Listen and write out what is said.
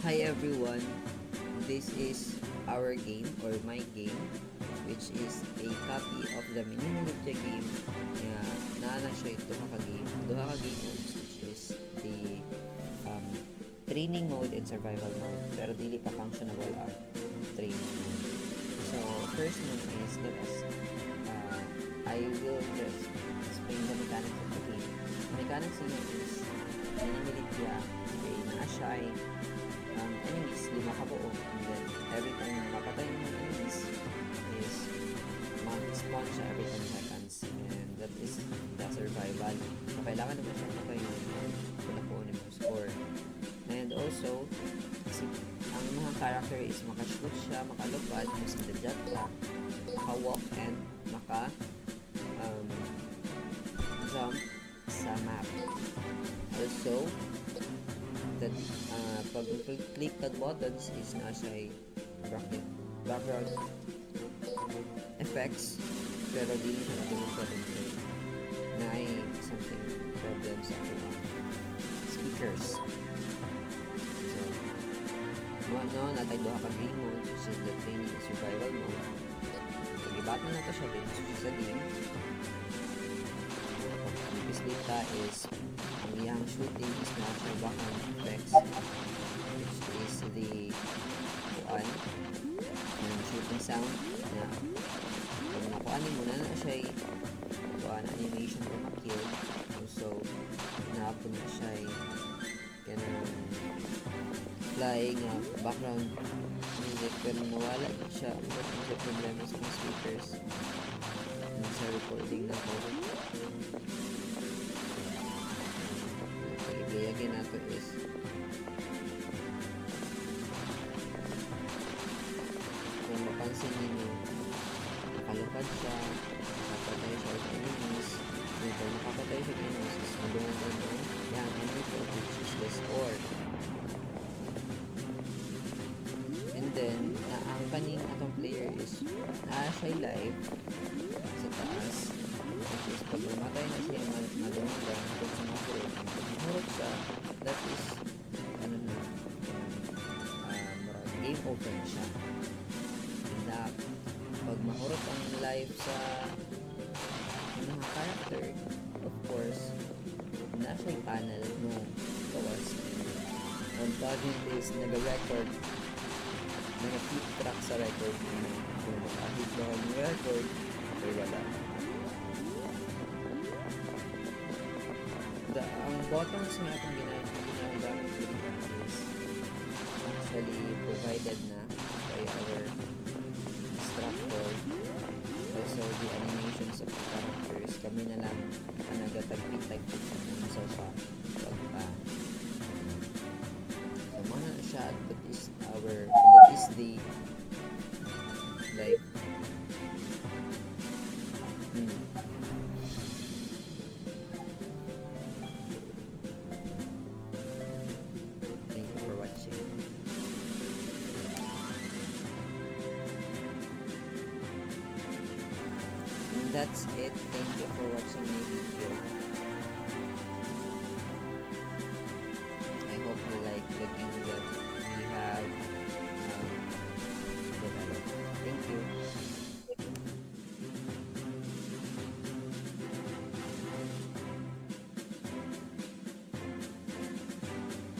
Hi everyone, this is our game or my game, which is a copy of the Minimulupya game na naana siya duha ka game modes, which is the um, training mode and survival mode, pero dili pa functionable ang training mode. So first one is I will just explain the mechanics of the game. The mechanics niya is Minimulupya, na siya ay enemies, 5 ka buo, and then every time na mapatay mo ng enemies is mag-spawn siya every 10 seconds, and that is the survival. So kailangan naman siya mapatay kung nakuha mo score. And also ang mga character is makashoot siya, makalupad, mas nagja-jump siya, maka-walk, and jump sa map. Also that pag click that buttons is na siya background effects, pero dili siya natulog sa gameplay na ay something problem sa speakers. So natay duha ka game mode, which is the training and survival mode. Pag-ibatan na to siya din sa game. Dita is ang iyang shooting is na siya background effects, which is the yung shooting sound na pag nakuan mo na siya animation for makill. Also naapon na siya kanang flying background music, pero nawala siya problema sa mga speakers sa recording na ko. Again nato is kung mapansin ninyo, nakalupad siya, nakapatay siya sa enemies, and pag nakapatay siya sa enemies is madungan mo yung enemy ko, which is the score. And then ang kaning atong player is siya live sa taas, which is pag mamatay na siya madungan kung sa mga mahurot siya, that is game over siya. And pag mahurot ang live sa mga character, of course na siya yung panel mo kawas on plugin is nag-record, nag-keep track sa record mo kung makahit ba yung record or wala. Ang buttons nga itong ginagamit dito is actually provided na by our instructor. Also the animations of the characters, kami na lang nagatagpit sa siya pagpa so mana na siya, that is the like that's it. Thank you for watching my video.